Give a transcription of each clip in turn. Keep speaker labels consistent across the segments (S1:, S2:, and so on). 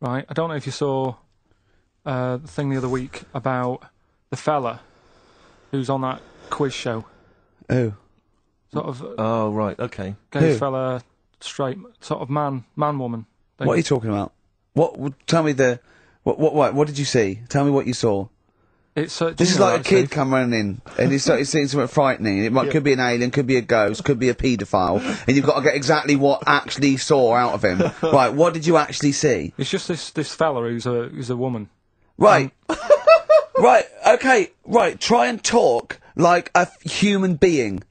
S1: right? I don't know if you saw the thing the other week about the fella who's on that quiz show.
S2: Oh.
S1: Sort of.
S3: Oh, right, okay.
S1: Gay
S2: Who?
S1: fella, straight, sort of man, woman. Thing.
S2: What are you talking about? Tell me what did you see? Tell me what you saw.
S1: It's
S2: This is like a kid come running in, and he's seeing something frightening. Could be an alien, could be a ghost, could be a paedophile, and you've got to get exactly what actually saw out of him. Right, what did you actually see?
S1: It's just this fella who's a woman.
S2: Right. Right, okay, right, try and talk like a human being.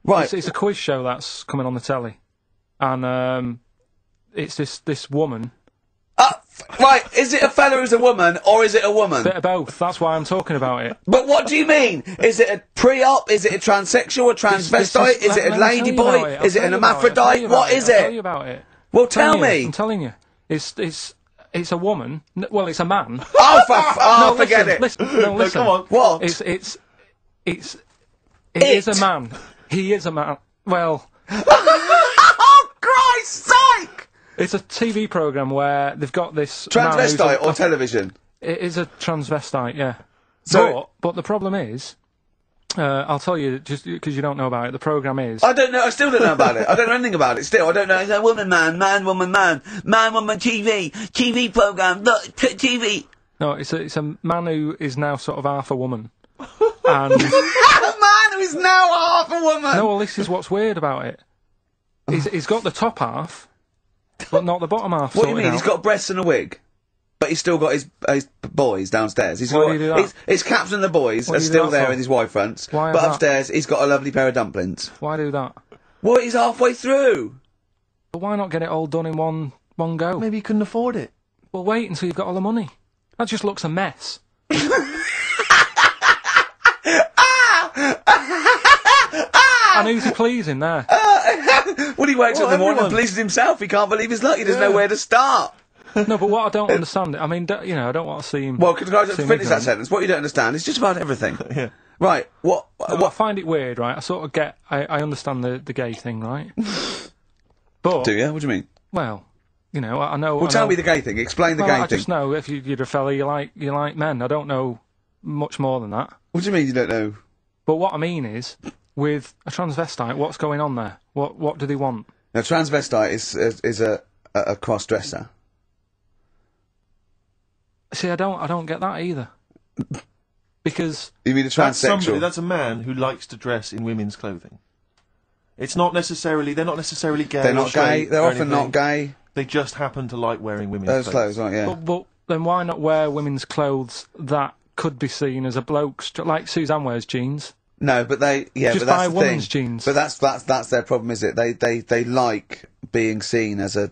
S2: Right.
S1: It's a quiz show that's coming on the telly. And, it's this woman.
S2: Right, is it a fella who's a woman, or is it a woman?
S1: Bit of both, that's why I'm talking about it.
S2: But what do you mean? Is it a pre-op? Is it a transsexual, a transvestite? Is it a ladyboy? Is it an hermaphrodite? What is
S1: I'll tell
S2: it?
S1: you about it.
S2: Well, tell me.
S1: I'm telling you. It's a woman. Well, it's a man.
S2: Oh, forget it.
S1: Listen.
S3: Come on.
S2: What?
S1: It is a man. He is a man. Well.
S2: Oh, Christ's sake!
S1: It's a TV programme where they've got this
S2: Transvestite or television?
S1: It is a transvestite, yeah.
S2: So
S1: but the problem is, I'll tell you, just because you don't know about it, the programme is...
S2: I don't know, I still don't know about it. I don't know anything about it still. I don't know. It's a woman, man, woman, TV programme, look, TV.
S1: No, it's a man who is now sort of half a woman. And...
S2: A man who is now half a woman!
S1: No, well, this is what's weird about it. He's got the top half, but not the bottom half.
S2: What do you mean? He's got breasts and a wig, but he's still got his boys downstairs.
S1: Why do you do that?
S2: His caps and the boys are still there in his Y fronts,
S1: Why
S2: but
S1: is that?
S2: upstairs he's got a lovely pair of dumplings.
S1: Why do that?
S2: Well, he's halfway through.
S1: But why not get it all done in one go?
S3: Maybe he couldn't afford it.
S1: Well, wait until you've got all the money. That just looks a mess. And who's he pleasing there?
S2: Well, he wakes up in the morning and pleases himself. He can't believe his luck. He doesn't know where to start.
S1: No, but what I don't understand, I mean, I don't want to see him...
S2: Well, can I just
S1: seem
S2: finish that
S1: ignorant.
S2: sentence? What you don't understand is just about everything.
S3: Yeah.
S2: Right,
S1: No, I find it weird, right? I sort of get... I understand the gay thing, right? But...
S2: Do you? What do you mean?
S1: Well, I know...
S2: Well, tell me the gay thing. Explain the gay
S1: I
S2: thing.
S1: just know if you're a fella, you like men. I don't know much more than that.
S2: What do you mean you don't know?
S1: But what I mean is, with a transvestite, what's going on there? What do they want?
S2: Now, transvestite is a cross-dresser.
S1: See, I don't get that either. Because...
S2: You mean a transsexual?
S3: That's a man who likes to dress in women's clothing. It's not necessarily... They're not necessarily gay.
S2: They're not gay. They're often not gay.
S3: They just happen to like wearing women's
S2: Those clothes, aren't yeah.
S1: But then why not wear women's clothes that could be seen as a bloke's... Like Suzanne wears jeans.
S2: No, but they... Yeah,
S1: Just
S2: but that's
S1: buy
S2: the
S1: women's
S2: thing.
S1: jeans.
S2: But that's their problem, is it? They like being seen as a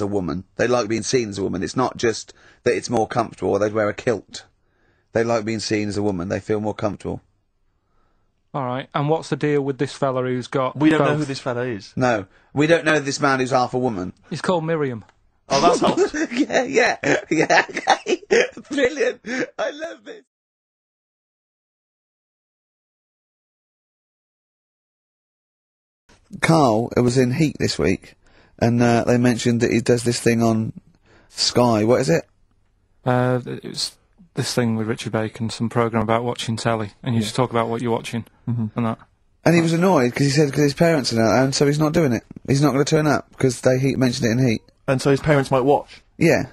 S2: woman. They like being seen as a woman. It's not just that it's more comfortable, or they'd wear a kilt. They like being seen as a woman. They feel more comfortable.
S1: Alright, and what's the deal with this fella who's got...
S3: We don't know
S1: both?
S3: who this fella is.
S2: No. We don't know this man who's half a woman.
S1: He's called Miriam.
S3: Oh, that's helped.
S2: yeah. Brilliant. I love this. Karl, it was in Heat this week, and they mentioned that he does this thing on Sky. What is it?
S1: It was this thing with Richard Bacon, some programme about watching telly, and you just talk about what you're watching, and that.
S2: And he was annoyed because he said because his parents are there, and so he's not doing it. He's not going to turn up because they mentioned it in Heat.
S3: And so his parents might watch.
S2: Yeah.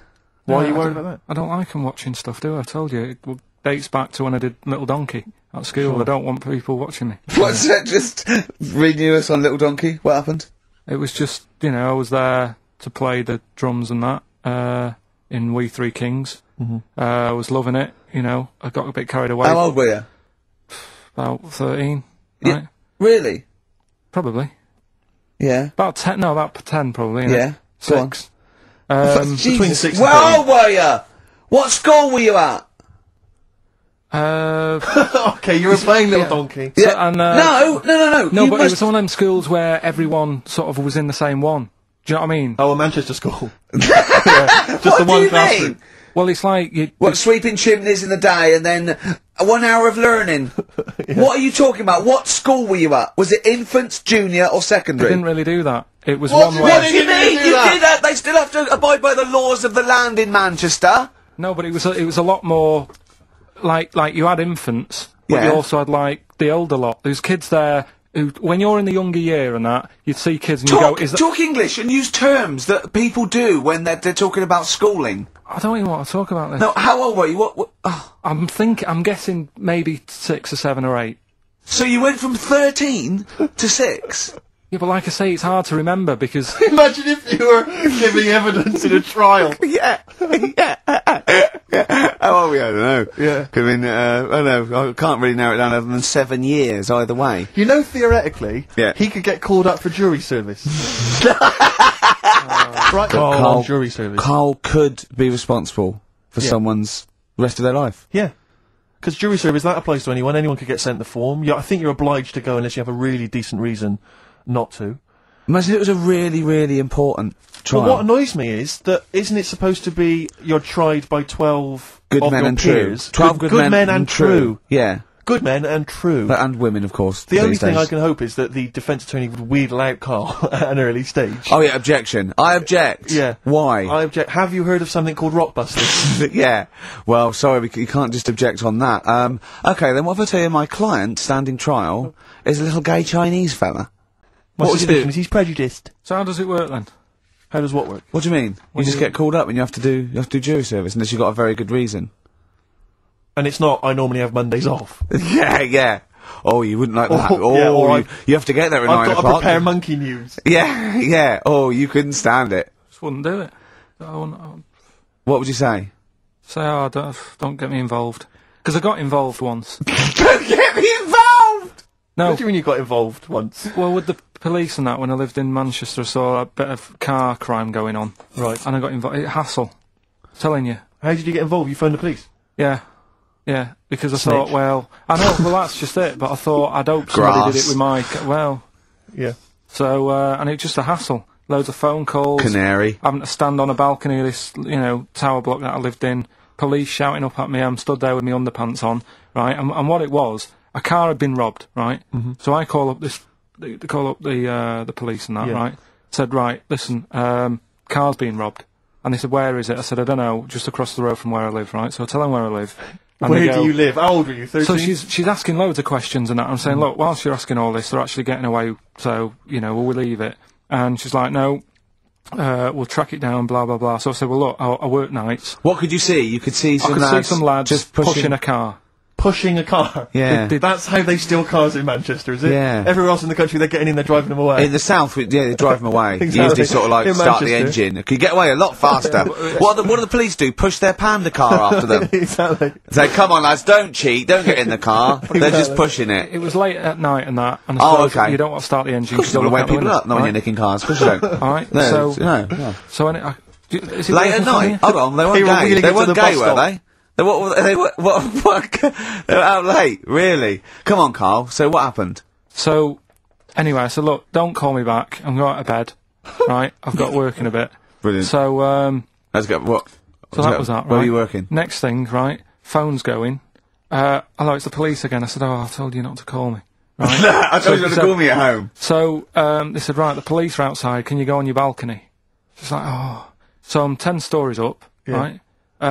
S3: Why are you worried about that?
S1: I don't like him watching stuff, do I? I told you, it dates back to when I did Little Donkey at school. Sure. I don't want people watching me.
S2: What's that? Just renew us on Little Donkey? What happened?
S1: It was just, I was there to play the drums and that, in We Three Kings. I was loving it, I got a bit carried away.
S2: How old were you?
S1: About 13,
S2: yeah.
S1: Right?
S2: Really?
S1: Probably.
S2: Yeah.
S1: About 10 probably,
S2: Yeah.
S1: 6.
S3: Between 6 and 10.
S2: Where old were you? What school were you at?
S3: Okay, you were playing Little Donkey.
S2: Yeah.
S1: So, and,
S2: No,
S1: but it was one of them schools where everyone sort of was in the same one. Do you know what I mean?
S3: Oh, a Manchester school. Just
S2: What
S3: the
S2: do
S3: one
S2: you
S3: classroom.
S2: mean?
S1: Well, it's like...
S2: What, sweeping chimneys in the day and then 1 hour of learning. What are you talking about? What school were you at? Was it infants, junior, or secondary?
S1: They didn't really do that. It was
S2: What
S1: one
S2: do
S1: way.
S2: you mean? You did that? They still have to abide by the laws of the land in Manchester.
S1: No, but it was a lot more like you had infants, but you
S2: Yeah.
S1: also had like the older lot. There's kids there who, when you're in the younger year and that, you'd see kids and you go, "Is that?"
S2: Talk English and use terms that people do when they're talking about schooling.
S1: I don't even want to talk about this.
S2: No, how old were you? What oh.
S1: I'm guessing maybe 6 or 7 or 8.
S2: So you went from 13 to 6?
S1: Yeah, but like I say, it's hard to remember because
S3: Imagine if you were giving evidence in a trial.
S2: Yeah. How old were you? I don't know.
S3: Yeah.
S2: I mean, I don't know. I can't really narrow it down other than 7 years either way.
S3: You know, theoretically,
S2: Yeah.
S3: he could get called up for jury service. Right, Karl on jury service.
S2: Karl could be responsible for someone's rest of their life.
S3: Yeah. Because jury service, that applies to anyone. Anyone could get sent the form. I think you're obliged to go unless you have a really decent reason not to.
S2: Imagine it was a really, really important trial.
S3: But what annoys me is that isn't it supposed to be you're tried by 12
S2: Good
S3: of
S2: men
S3: your
S2: and true.
S3: peers?
S2: 12 good men
S3: and true.
S2: Yeah.
S3: Good men and true.
S2: And women, of course.
S3: The only
S2: these
S3: thing
S2: days.
S3: I can hope is that the defence attorney would wheedle out Karl at an early stage.
S2: Oh yeah, objection. I object.
S3: Yeah.
S2: Why?
S3: I object. Have you heard of something called Rockbusters?
S2: Yeah. Well, sorry, you can't just object on that. Okay, then what if I tell you my client, standing trial, is a little gay Chinese fella?
S3: My
S2: What would you
S3: suspicion
S2: do?
S3: is he's prejudiced.
S1: so how does it work then?
S3: How does what work?
S2: What do you mean? You just get called up and you have to do jury service unless you've got a very good reason.
S3: And it's not, I normally have Mondays off.
S2: Yeah, yeah. Oh, you wouldn't like that.
S3: Oh, yeah, or
S2: you have to get there at 9
S3: I've got to
S2: o'clock.
S3: prepare monkey news.
S2: Yeah, yeah. Oh, you couldn't stand it.
S1: Just wouldn't do it. I wouldn't
S2: What would you say?
S1: say, oh, don't get me involved. Because I got involved once.
S2: Don't get me involved!
S1: No,
S3: What do you mean you got involved once?
S1: well, with the police and that, when I lived in Manchester, I saw a bit of car crime going on.
S3: Right.
S1: And I got involved. Hassle. Telling you.
S3: How did you get involved? You phoned the police?
S1: Yeah. Yeah. Because I
S3: Snitch.
S1: thought, well, I know, well, that's just it. But I thought, I'd hope somebody did
S2: Grass.
S1: it with my, well.
S3: Yeah.
S1: So, and it's just a hassle. Loads of phone calls.
S2: Canary.
S1: Having to stand on a balcony of this, tower block that I lived in. Police shouting up at me. I'm stood there with my underpants on, right? And what it was, a car had been robbed, right? Mm-hmm. So I call up the police and that,
S3: Yeah.
S1: right? Said, right, listen, car's been robbed. And they said, where is it? I said, I don't know, just across the road from where I live, right? So I tell them where I live. And
S3: Where
S1: they
S3: do
S1: go-
S3: you live? How old were you? 13?
S1: So she's asking loads of questions and that. I'm saying, look, whilst you're asking all this, they're actually getting away, so, will we leave it? And she's like, no, we'll track it down, blah, blah, blah. So I said, well, look, I work nights.
S2: What could you see? You could see some
S1: I could
S2: lads
S1: see some lads
S2: just
S1: pushing a car.
S3: Pushing a car.
S2: Yeah.
S3: That's how they steal cars in Manchester, is it?
S2: Yeah.
S3: Everywhere else in the country, they're getting in, they're driving them away.
S2: In the south, they drive them away.
S3: Exactly.
S2: You usually sort of like
S3: In
S2: start the
S3: Manchester.
S2: engine. Could you get away a lot faster? What do the police do? Push their panda car after them.
S3: Exactly.
S2: Say, come on lads, don't cheat, don't get in the car. They're just pushing it.
S1: It was late at night and that. And I
S2: Oh,
S1: suppose
S2: okay.
S1: you don't want to start the engine.
S2: Of course you don't want to wake people up knowing
S1: right?
S2: you're nicking cars. Of course you don't.
S1: Alright,
S2: No,
S1: so,
S2: no.
S1: so is it
S2: Late
S1: working
S2: at
S1: for
S2: night?
S1: you?
S2: Hold on, they weren't
S3: They were
S2: gay.
S3: wheeling
S2: They
S3: it to
S2: weren't
S3: the
S2: gay,
S3: bus
S2: were
S3: stop.
S2: they? They were out late, really? Come on, Karl, so what happened?
S1: So, anyway, I said, look, don't call me back. I'm going to bed. Right? I've got work in a bit.
S2: Brilliant.
S1: So,
S2: Let's go, what?
S1: so that was that, right?
S2: Where were you working?
S1: Next thing, right? Phone's going. Hello, it's the police again. I said, oh, I told you not to call me. Right?
S2: I told you not to call me at home.
S1: So, they said, right, the police are outside. Can you go on your balcony? She's like, oh. So I'm 10 stories up, right?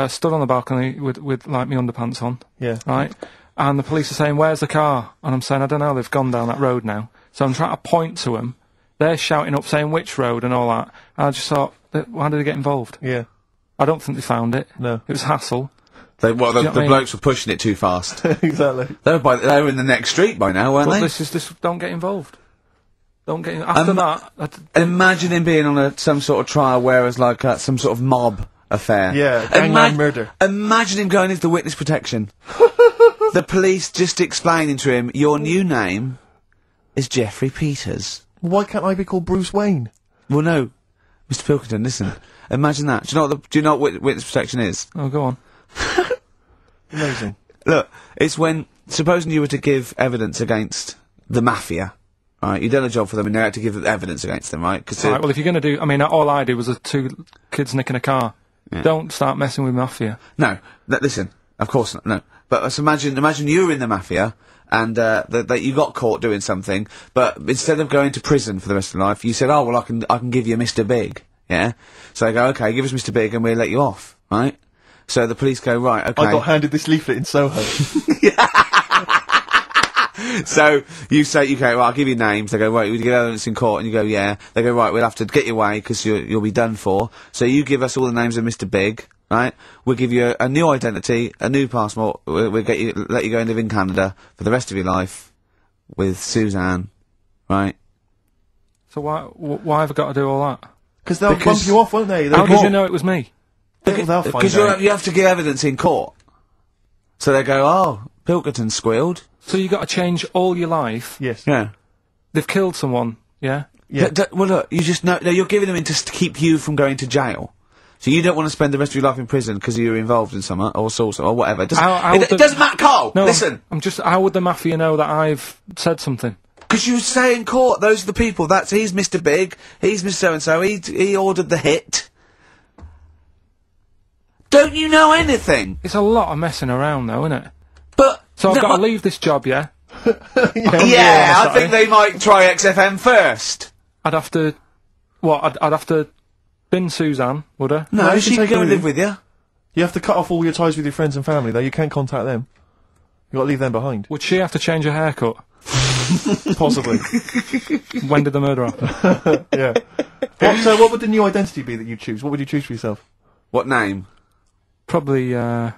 S1: Stood on the balcony with like my underpants on.
S3: Yeah.
S1: Right? And the police are saying, where's the car? And I'm saying, I don't know, they've gone down that road now. So I'm trying to point to them. They're shouting up, saying which road and all that. And I just thought, why did they get involved?
S3: Yeah.
S1: I don't think they found it.
S3: No.
S1: It was hassle.
S2: The
S1: know what I mean?
S2: blokes were pushing it too fast.
S3: Exactly.
S2: They were in the next street by now, weren't
S1: But
S2: they?
S1: this, don't get involved. Don't get after that.
S2: Imagine him being on some sort of trial where it's like some sort of mob affair.
S3: Yeah, gangland murder.
S2: Imagine him going into the witness protection. The police just explaining to him, your new name is Jeffrey Peters.
S3: Why can't I be called Bruce Wayne?
S2: Well, no, Mr. Pilkington, listen. Imagine that. Do you know what witness protection is?
S1: Oh, go on.
S3: Amazing.
S2: Look, it's when, supposing you were to give evidence against the mafia, right? You've done a job for them and you had to give evidence against them, right?
S1: Right, well, if you're going to do... I mean, all I did was 2 kids nicking a car.
S2: Yeah.
S1: Don't start messing with mafia.
S2: No, listen, of course not, no. But so imagine you were in the mafia, and that you got caught doing something, but instead of going to prison for the rest of your life, you said, "Oh well, I can give you Mr. Big." Yeah. So they go, "Okay, give us Mr. Big, and we'll let you off." Right. So the police go, "Right, okay."
S3: I got handed this leaflet in Soho.
S2: So you say, "Okay, well, I'll give you names." They go, "Right, we get evidence in court," and you go, "Yeah." They go, "Right, we'll have to get you away because you'll be done for." So you give us all the names of Mr. Big, right? We'll give you a new identity, a new passport. We'll let you go and live in Canada for the rest of your life with Suzanne, right?
S1: So why have I got to do all that?
S3: Because they'll bump you off, won't they?
S1: How did you know it was me?
S3: They'll find
S2: Because
S3: out.
S2: you have to give evidence in court. So they go, "Oh, Pilkington squealed."
S1: So you got to change all your life.
S3: Yes.
S2: Yeah.
S1: They've killed someone. Yeah.
S3: Yeah.
S2: Well, look, you just know. No, you're giving them in to keep you from going to jail. So you don't want to spend the rest of your life in prison because you're involved in something or sort or whatever. It doesn't matter, Karl.
S1: No,
S2: listen.
S1: I'm just. How would the mafia know that I've said something?
S2: Because you say in court, those are the people. He's Mr. Big. He's Mr. So and so. He ordered the hit. Don't you know anything?
S1: It's a lot of messing around, though, isn't it?
S2: But
S1: So I've got to leave this job, yeah?
S2: yeah, I think they might try XFM first.
S1: I'd have to... What? I'd have to bin Suzanne, would I?
S2: No,
S3: you
S2: she'd
S3: can take
S2: go
S3: her
S2: and
S3: with
S2: live with you.
S3: You have to cut off all your ties with your friends and family, though. You can't contact them. You've got to leave them behind.
S1: Would she have to change her haircut?
S3: Possibly.
S1: When did the murder happen?
S3: Yeah. What would the new identity be that you choose? What would you choose for yourself?
S2: What name?
S1: Probably, I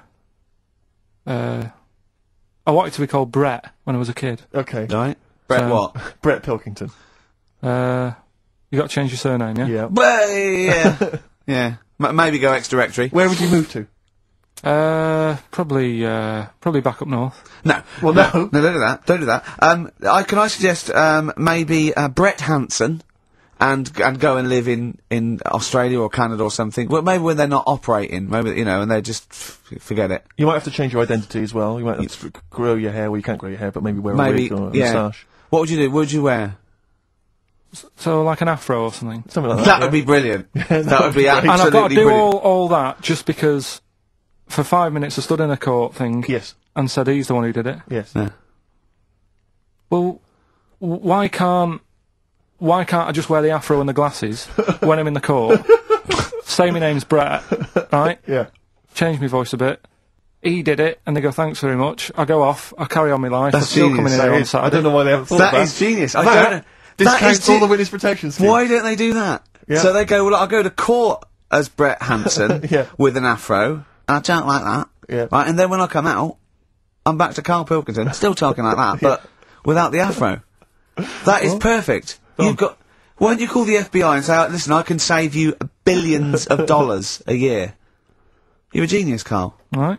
S1: wanted to be called Brett when I was a kid.
S3: Okay.
S2: Right. Brett
S1: So-
S2: what?
S3: Brett Pilkington.
S1: You got to change your surname, yeah?
S3: Yeah.
S2: Well, yeah. yeah. Maybe go X-Directory.
S3: Where would you move to?
S1: Probably back up north.
S2: No.
S3: Well,
S2: no,
S3: no.
S2: don't do that. Don't do that. Can I suggest, maybe, Brett Hanson and go and live in Australia or Canada or something. Well, maybe when they're not operating, maybe, and they just forget it.
S3: You might have to change your identity as well. You might have to grow your hair. Well, you can't grow your hair, but maybe wear a
S2: Maybe,
S3: wig or a
S2: yeah.
S3: moustache.
S2: What would you do? What would you wear?
S1: So like an afro or something.
S3: Something like that.
S2: That would be brilliant. That would be
S1: And
S2: absolutely
S1: I've got to do
S2: brilliant.
S1: all that just because for 5 minutes I stood in a court thing
S3: Yes.
S1: and said he's the one who did it.
S3: Yes.
S2: Yeah.
S1: Well, why can't I just wear the afro and the glasses when I'm in the court? Say my name's Brett, right?
S3: Yeah.
S1: Change my voice a bit. He did it, and they go, "Thanks very much." I go off. I carry on my life.
S2: That's
S1: I'm still coming in
S2: genius.
S1: here on
S3: I
S1: Saturday.
S3: don't know why they haven't thought
S2: That
S3: of
S2: is genius. I
S3: That
S2: don't.
S3: discounts
S2: is
S3: all the witness protection scheme.
S2: Why don't they do that?
S3: Yeah.
S2: So they go, well, I'll go to court as Brett Hanson
S3: Yeah.
S2: with an afro. I don't like that.
S3: Yeah.
S2: Right, and then when I come out, I'm back to Karl Pilkington, still talking like that, but without the afro. That is perfect. You've got. Why don't you call the FBI and say, listen, I can save you billions of dollars a year? You're a genius, Karl.
S1: Right.